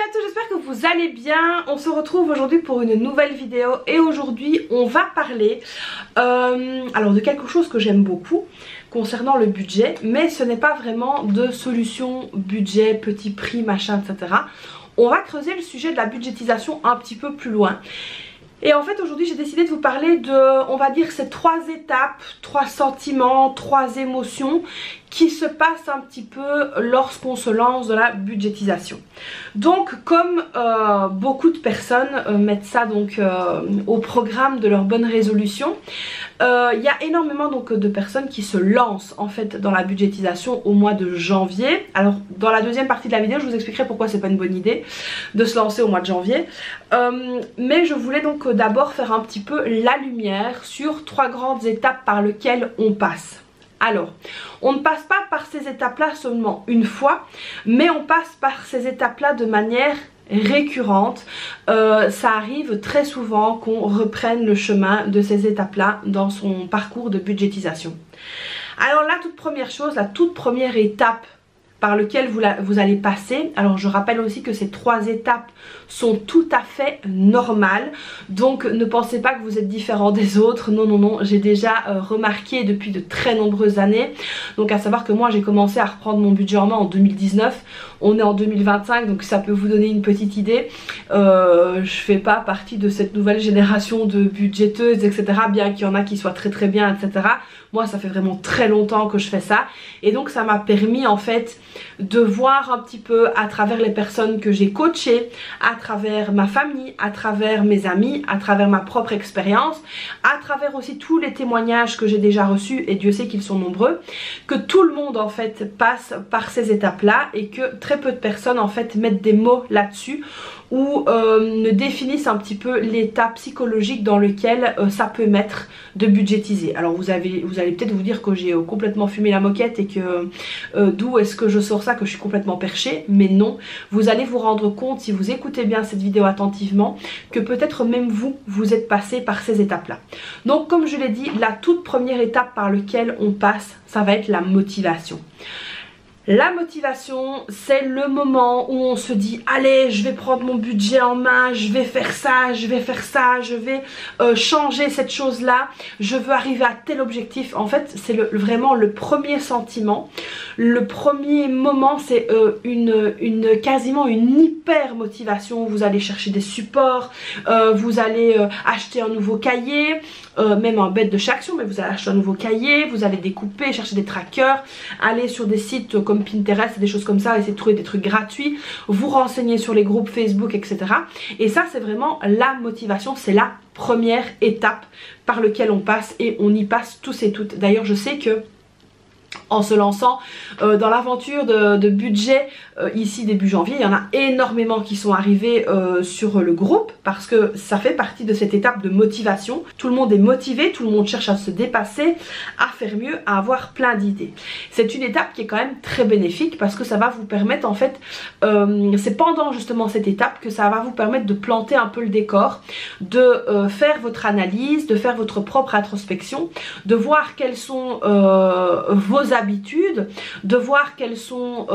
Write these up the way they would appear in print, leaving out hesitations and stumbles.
à tous, j'espère que vous allez bien. On se retrouve aujourd'hui pour une nouvelle vidéo et aujourd'hui on va parler alors de quelque chose que j'aime beaucoup concernant le budget, mais ce n'est pas vraiment de solution budget, petit prix, machin, etc. On va creuser le sujet de la budgétisation un petit peu plus loin. Et en fait aujourd'hui j'ai décidé de vous parler de, on va dire, ces trois étapes, trois sentiments, trois émotions qui se passent un petit peu lorsqu'on se lance dans la budgétisation. Donc comme beaucoup de personnes mettent ça donc au programme de leur bonne résolution, il y a énormément donc de personnes qui se lancent en fait dans la budgétisation au mois de janvier. Alors dans la deuxième partie de la vidéo je vous expliquerai pourquoi c'est pas une bonne idée de se lancer au mois de janvier, mais je voulais donc d'abord faire un petit peu la lumière sur trois grandes étapes par lesquelles on passe. Alors, on ne passe pas par ces étapes-là seulement une fois, mais on passe par ces étapes-là de manière récurrente. Ça arrive très souvent qu'on reprenne le chemin de ces étapes-là dans son parcours de budgétisation. Alors la toute première chose, la toute première étape par lequel vous allez passer. Alors je rappelle aussi que ces trois étapes sont tout à fait normales, donc ne pensez pas que vous êtes différent des autres. Non non non, j'ai déjà remarqué depuis de très nombreuses années, donc à savoir que moi j'ai commencé à reprendre mon budget en main en 2019, on est en 2025, donc ça peut vous donner une petite idée. Je fais pas partie de cette nouvelle génération de budgéteuses, etc., bien qu'il y en a qui soient très très bien, etc. Moi ça fait vraiment très longtemps que je fais ça, et donc ça m'a permis en fait de voir un petit peu à travers les personnes que j'ai coachées, à travers ma famille, à travers mes amis, à travers ma propre expérience, à travers aussi tous les témoignages que j'ai déjà reçus, et Dieu sait qu'ils sont nombreux, que tout le monde en fait passe par ces étapes là et que très peu de personnes en fait mettent des mots là-dessus ou ne définissent un petit peu l'état psychologique dans lequel ça peut mettre de budgétiser. Alors vous allez peut-être vous dire que j'ai complètement fumé la moquette et que d'où est-ce que je sors ça, que je suis complètement perchée, mais non, vous allez vous rendre compte si vous écoutez bien cette vidéo attentivement que peut-être même vous êtes passé par ces étapes là. Donc comme je l'ai dit, la toute première étape par laquelle on passe, ça va être la motivation. La motivation, c'est le moment où on se dit allez, je vais prendre mon budget en main, je vais faire ça, je vais faire ça, je vais changer cette chose là, je veux arriver à tel objectif. En fait c'est vraiment le premier sentiment, le premier moment, c'est quasiment une hyper motivation. Vous allez chercher des supports, vous allez acheter un nouveau cahier, même un bête de chaque action, mais vous allez acheter un nouveau cahier, vous allez découper, chercher des trackers, aller sur des sites comme Pinterest et des choses comme ça, essayer de trouver des trucs gratuits, vous renseigner sur les groupes Facebook, etc. Et ça c'est vraiment la motivation, c'est la première étape par laquelle on passe, et on y passe tous et toutes. D'ailleurs je sais que en se lançant dans l'aventure de budget ici début janvier, il y en a énormément qui sont arrivés sur le groupe parce que ça fait partie de cette étape de motivation. Tout le monde est motivé, tout le monde cherche à se dépasser, à faire mieux, à avoir plein d'idées. C'est une étape qui est quand même très bénéfique parce que ça va vous permettre en fait, c'est pendant justement cette étape que ça va vous permettre de planter un peu le décor, de faire votre analyse, de faire votre propre introspection, de voir quels sont vos habitudes, de voir quels sont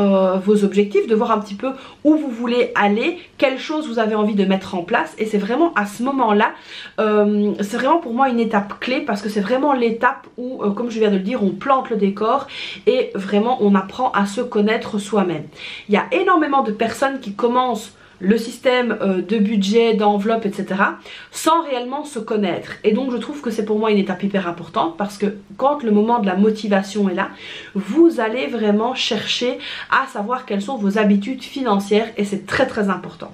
vos objectifs, de voir un petit peu où vous voulez aller, quelles choses vous avez envie de mettre en place. Et c'est vraiment à ce moment là, c'est vraiment pour moi une étape clé parce que c'est vraiment l'étape où, comme je viens de le dire, on plante le décor et vraiment on apprend à se connaître soi-même. Il y a énormément de personnes qui commencent le système de budget, d'enveloppe, etc. sans réellement se connaître, et donc je trouve que c'est pour moi une étape hyper importante parce que quand le moment de la motivation est là, vous allez vraiment chercher à savoir quelles sont vos habitudes financières, et c'est très très important.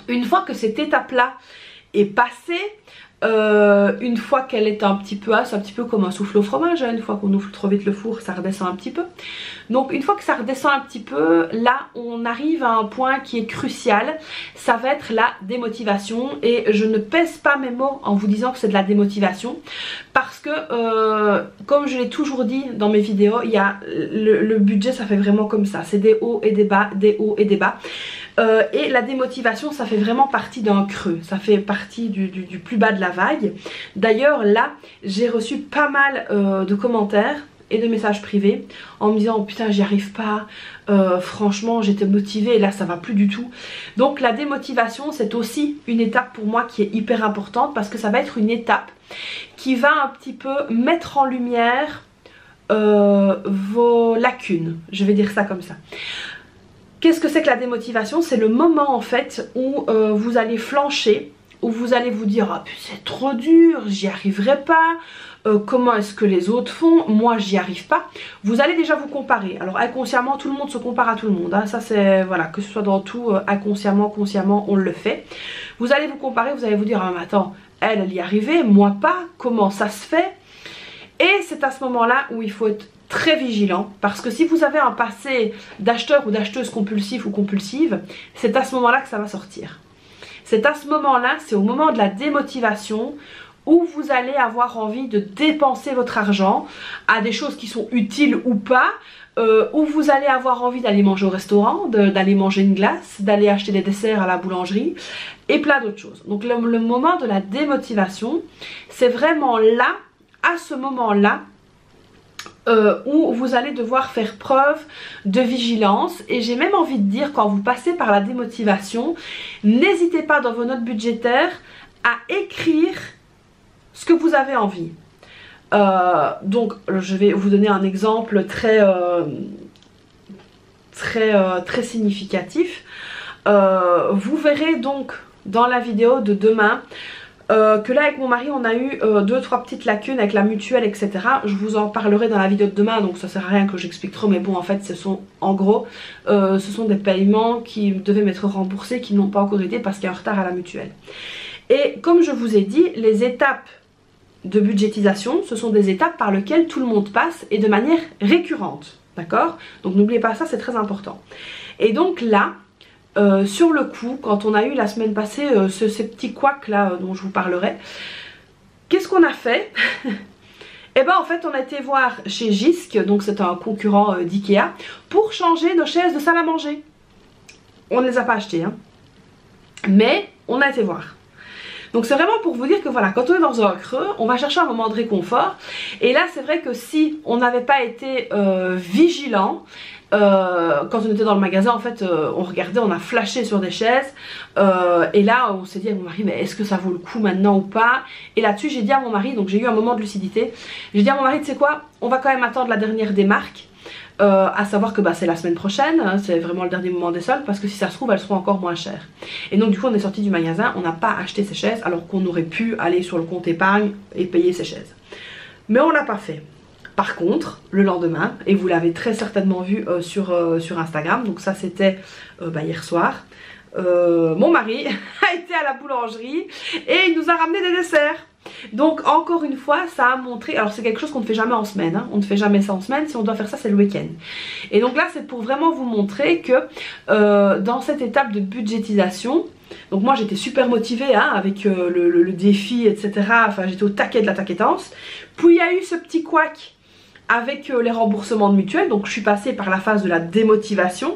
Une fois que cette étape là est passée, une fois qu'elle est un petit peu, c'est un petit peu comme un souffle au fromage, hein, une fois qu'on ouvre trop vite le four ça redescend un petit peu. Donc une fois que ça redescend un petit peu, là on arrive à un point qui est crucial, ça va être la démotivation. Et je ne pèse pas mes mots en vous disant que c'est de la démotivation parce que comme je l'ai toujours dit dans mes vidéos, il y a le budget, ça fait vraiment comme ça, c'est des hauts et des bas, des hauts et des bas. Et la démotivation ça fait vraiment partie d'un creux, ça fait partie du plus bas de la vague. D'ailleurs là j'ai reçu pas mal de commentaires et de messages privés en me disant oh, putain j'y arrive pas, franchement j'étais motivée et là ça va plus du tout. Donc la démotivation c'est aussi une étape pour moi qui est hyper importante parce que ça va être une étape qui va un petit peu mettre en lumière vos lacunes, je vais dire ça comme ça. Qu'est-ce que c'est que la démotivation? C'est le moment en fait où vous allez flancher, où vous allez vous dire ah, c'est trop dur, j'y arriverai pas, comment est-ce que les autres font, moi j'y arrive pas. Vous allez déjà vous comparer. Alors inconsciemment tout le monde se compare à tout le monde, hein. Ça c'est voilà, que ce soit dans tout, inconsciemment, consciemment on le fait. Vous allez vous comparer, vous allez vous dire ah mais attends, elle y est arrivée, moi pas, comment ça se fait? Et c'est à ce moment là où il faut être très vigilant parce que si vous avez un passé d'acheteur ou d'acheteuse compulsif ou compulsive, c'est à ce moment là que ça va sortir. C'est à ce moment là, c'est au moment de la démotivation où vous allez avoir envie de dépenser votre argent à des choses qui sont utiles ou pas, où vous allez avoir envie d'aller manger au restaurant, d'aller manger une glace, d'aller acheter des desserts à la boulangerie et plein d'autres choses. Donc le moment de la démotivation, c'est vraiment là, à ce moment là, où vous allez devoir faire preuve de vigilance. Et j'ai même envie de dire, quand vous passez par la démotivation, n'hésitez pas dans vos notes budgétaires à écrire ce que vous avez envie. Donc je vais vous donner un exemple très significatif. Vous verrez donc dans la vidéo de demain que là avec mon mari on a eu 2-3 petites lacunes avec la mutuelle, etc. Je vous en parlerai dans la vidéo de demain, donc ça sert à rien que j'explique trop, mais bon en fait ce sont en gros ce sont des paiements qui devaient m'être remboursés qui n'ont pas encore été parce qu'il y a un retard à la mutuelle. Et comme je vous ai dit, les étapes de budgétisation, ce sont des étapes par lesquelles tout le monde passe et de manière récurrente, d'accord? Donc n'oubliez pas ça, c'est très important. Et donc là, sur le coup, quand on a eu la semaine passée ces petits couacs là dont je vous parlerai, qu'est-ce qu'on a fait? Et ben en fait on a été voir chez Jysk, donc c'est un concurrent d'Ikea, pour changer nos chaises de salle à manger. On ne les a pas achetées, hein, mais on a été voir. Donc c'est vraiment pour vous dire que voilà, quand on est dans un creux, on va chercher un moment de réconfort. Et là c'est vrai que si on n'avait pas été vigilant, quand on était dans le magasin en fait on regardait, on a flashé sur des chaises et là on s'est dit à mon mari mais est-ce que ça vaut le coup maintenant ou pas? Et là-dessus j'ai dit à mon mari, donc j'ai eu un moment de lucidité, j'ai dit à mon mari tu sais quoi, on va quand même attendre la dernière des marques. À savoir que bah, c'est la semaine prochaine, hein, c'est vraiment le dernier moment des soldes parce que si ça se trouve elles seront encore moins chères. Et donc du coup on est sorti du magasin, on n'a pas acheté ces chaises alors qu'on aurait pu aller sur le compte épargne et payer ces chaises. Mais on l'a pas fait. Par contre, le lendemain, et vous l'avez très certainement vu sur Instagram, donc ça c'était hier soir, mon mari a été à la boulangerie et il nous a ramené des desserts. Donc encore une fois ça a montré, alors c'est quelque chose qu'on ne fait jamais en semaine, hein. On ne fait jamais ça en semaine, si on doit faire ça c'est le week-end. Et donc là c'est pour vraiment vous montrer que dans cette étape de budgétisation, donc moi j'étais super motivée hein, avec le défi etc, enfin j'étais au taquet de la taquetance. Puis il y a eu ce petit couac avec les remboursements de mutuelle, donc je suis passée par la phase de la démotivation.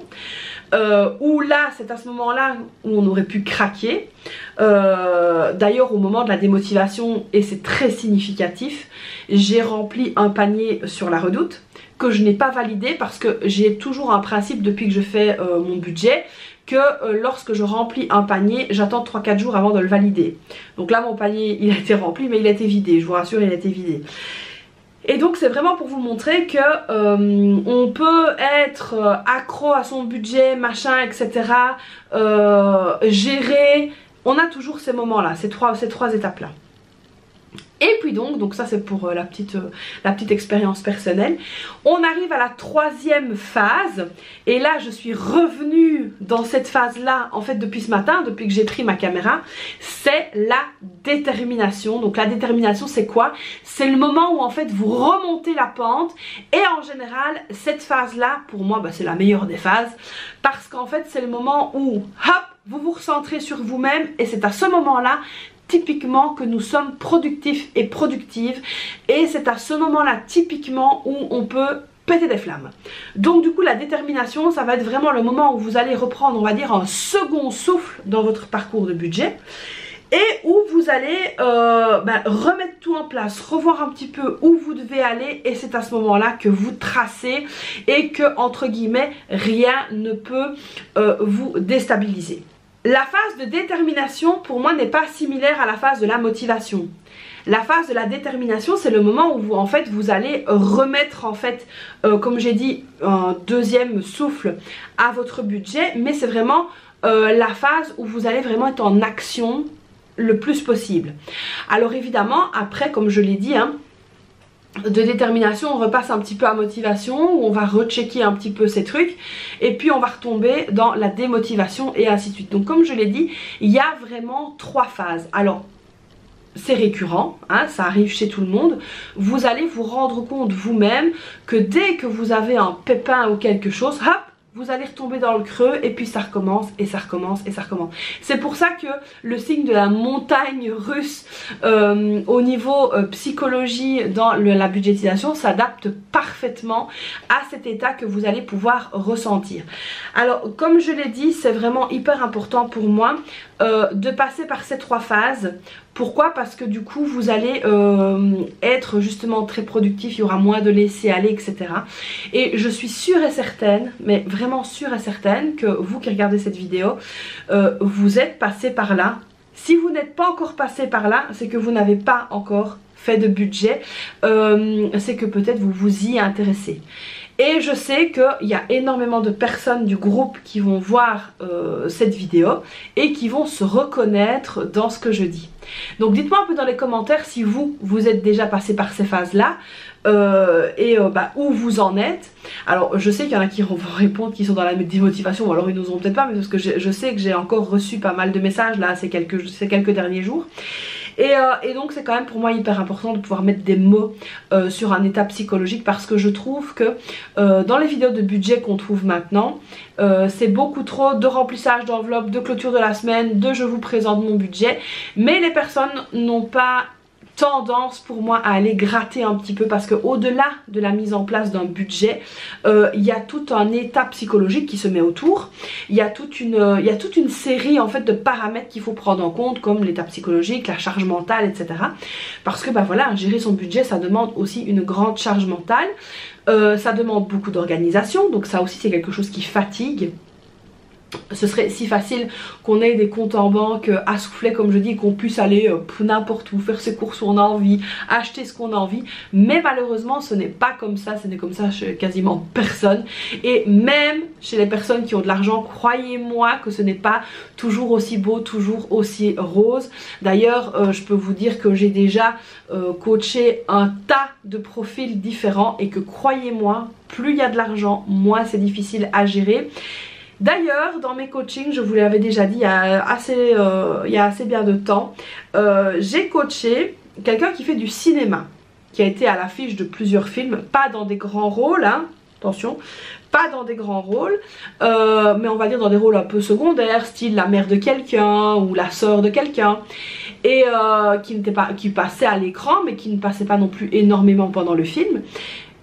Où là c'est à ce moment là où on aurait pu craquer. D'ailleurs au moment de la démotivation, et c'est très significatif, j'ai rempli un panier sur la Redoute que je n'ai pas validé parce que j'ai toujours un principe depuis que je fais mon budget que lorsque je remplis un panier j'attends 3-4 jours avant de le valider. Donc là mon panier il a été rempli mais il a été vidé, je vous rassure, il a été vidé. Et donc c'est vraiment pour vous montrer que on peut être accro à son budget, machin, etc. Gérer, on a toujours ces moments là, ces trois étapes là. Et puis donc ça c'est pour la petite expérience personnelle. On arrive à la troisième phase. Et là je suis revenue dans cette phase là en fait depuis ce matin, depuis que j'ai pris ma caméra. C'est la détermination. Donc la détermination c'est quoi? C'est le moment où en fait vous remontez la pente. Et en général cette phase là pour moi c'est la meilleure des phases. Parce qu'en fait c'est le moment où hop vous vous recentrez sur vous-même. Et c'est à ce moment là typiquement que nous sommes productifs et productives, et c'est à ce moment là typiquement où on peut péter des flammes. Donc du coup la détermination ça va être vraiment le moment où vous allez reprendre on va dire un second souffle dans votre parcours de budget. et où vous allez remettre tout en place, revoir un petit peu où vous devez aller, et c'est à ce moment-là que vous tracez et que, entre guillemets, rien ne peut vous déstabiliser. La phase de détermination pour moi n'est pas similaire à la phase de la motivation. La phase de la détermination, c'est le moment où vous, en fait, vous allez remettre, en fait, comme j'ai dit, un deuxième souffle à votre budget, mais c'est vraiment la phase où vous allez vraiment être en action le plus possible. Alors évidemment, après, comme je l'ai dit, hein, de détermination, on repasse un petit peu à motivation, où on va rechecker un petit peu ces trucs, et puis on va retomber dans la démotivation et ainsi de suite. Donc comme je l'ai dit, il y a vraiment 3 phases. Alors c'est récurrent, hein, ça arrive chez tout le monde. Vous allez vous rendre compte vous-même que dès que vous avez un pépin ou quelque chose, hop, vous allez retomber dans le creux, et puis ça recommence et ça recommence et ça recommence. C'est pour ça que le signe de la montagne russe au niveau psychologie dans la budgétisation s'adapte parfaitement à cet état que vous allez pouvoir ressentir. Alors comme je l'ai dit, c'est vraiment hyper important pour moi de passer par ces 3 phases. Pourquoi? Parce que du coup vous allez être justement très productif, il y aura moins de laisser aller, etc. Et je suis sûre et certaine, mais vraiment sûre et certaine, que vous qui regardez cette vidéo, vous êtes passé par là. Si vous n'êtes pas encore passé par là, c'est que vous n'avez pas encore fait de budget, c'est que peut-être vous vous y intéressez. Et je sais qu'il y a énormément de personnes du groupe qui vont voir cette vidéo et qui vont se reconnaître dans ce que je dis. Donc dites-moi un peu dans les commentaires si vous êtes déjà passé par ces phases-là où vous en êtes. Alors je sais qu'il y en a qui vont répondre qui sont dans la démotivation, ou alors ils n'oseront peut-être pas, mais parce que je sais que j'ai encore reçu pas mal de messages là ces quelques derniers jours. Et donc c'est quand même pour moi hyper important de pouvoir mettre des mots sur un état psychologique, parce que je trouve que dans les vidéos de budget qu'on trouve maintenant, c'est beaucoup trop de remplissage d'enveloppe, de clôture de la semaine, de je vous présente mon budget, mais les personnes n'ont pas tendance pour moi à aller gratter un petit peu, parce que au-delà de la mise en place d'un budget, il y a tout un état psychologique qui se met autour. Il y a toute une série en fait de paramètres qu'il faut prendre en compte, comme l'état psychologique, la charge mentale, etc. Parce que voilà, gérer son budget, ça demande aussi une grande charge mentale, ça demande beaucoup d'organisation, donc ça aussi c'est quelque chose qui fatigue. Ce serait si facile qu'on ait des comptes en banque à souffler, comme je dis, qu'on puisse aller n'importe où, faire ses courses où on a envie, acheter ce qu'on a envie, mais malheureusement ce n'est pas comme ça, ce n'est comme ça chez quasiment personne. Et même chez les personnes qui ont de l'argent, croyez-moi que ce n'est pas toujours aussi beau, toujours aussi rose. D'ailleurs je peux vous dire que j'ai déjà coaché un tas de profils différents, et que croyez-moi, plus il y a de l'argent, moins c'est difficile à gérer. D'ailleurs, dans mes coachings, je vous l'avais déjà dit il y a assez bien de temps, j'ai coaché quelqu'un qui fait du cinéma, qui a été à l'affiche de plusieurs films, pas dans des grands rôles, hein, attention, pas dans des grands rôles, mais on va dire dans des rôles un peu secondaires, style la mère de quelqu'un ou la sœur de quelqu'un, et qui passait à l'écran, mais qui ne passait pas non plus énormément pendant le film.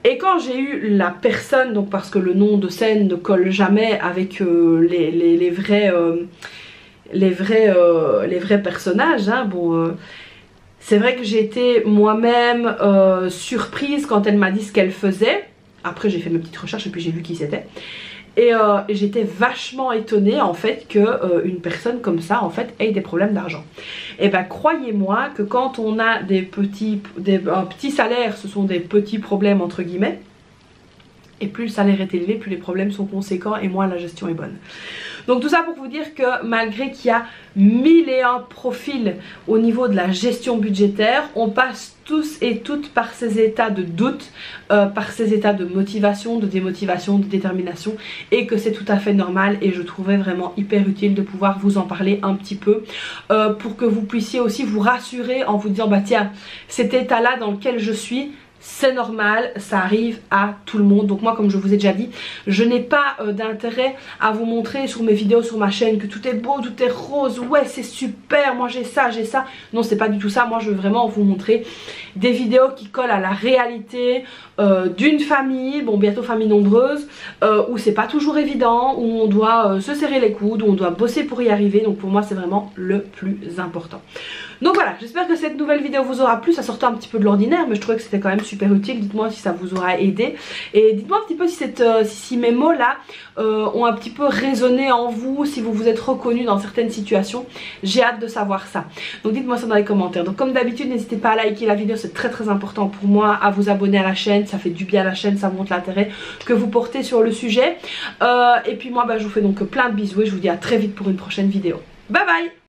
Et quand j'ai eu la personne, donc parce que le nom de scène ne colle jamais avec les vrais personnages, hein, c'est vrai que j'ai été moi-même surprise quand elle m'a dit ce qu'elle faisait. Après j'ai fait mes petites recherches et puis j'ai vu qui c'était. Et j'étais vachement étonnée en fait que une personne comme ça en fait ait des problèmes d'argent. Et ben croyez-moi que quand on a un petit salaire, ce sont des petits problèmes entre guillemets. Et plus le salaire est élevé, plus les problèmes sont conséquents et moins la gestion est bonne. Donc tout ça pour vous dire que malgré qu'il y a 1001 profils au niveau de la gestion budgétaire, on passe tous et toutes par ces états de doute, par ces états de motivation, de démotivation, de détermination, et que c'est tout à fait normal. Et je trouvais vraiment hyper utile de pouvoir vous en parler un petit peu pour que vous puissiez aussi vous rassurer en vous disant bah tiens, cet état là dans lequel je suis, c'est normal, ça arrive à tout le monde. Donc moi, comme je vous ai déjà dit, je n'ai pas d'intérêt à vous montrer sur mes vidéos sur ma chaîne que tout est beau, tout est rose, ouais c'est super, moi j'ai ça, j'ai ça. Non, c'est pas du tout ça. Moi je veux vraiment vous montrer des vidéos qui collent à la réalité d'une famille, bon bientôt famille nombreuse, où c'est pas toujours évident, où on doit se serrer les coudes, où on doit bosser pour y arriver. Donc pour moi c'est vraiment le plus important. Donc voilà, j'espère que cette nouvelle vidéo vous aura plu. Ça sortait un petit peu de l'ordinaire, mais je trouvais que c'était quand même super utile. Dites-moi si ça vous aura aidé. Et dites-moi un petit peu si mes mots là ont un petit peu résonné en vous, si vous vous êtes reconnu dans certaines situations. J'ai hâte de savoir ça. Donc dites-moi ça dans les commentaires. Donc comme d'habitude, n'hésitez pas à liker la vidéo, c'est très important pour moi. À vous abonner à la chaîne, ça fait du bien à la chaîne, ça montre l'intérêt que vous portez sur le sujet. Et puis moi, je vous fais donc plein de bisous et je vous dis à très vite pour une prochaine vidéo. Bye bye!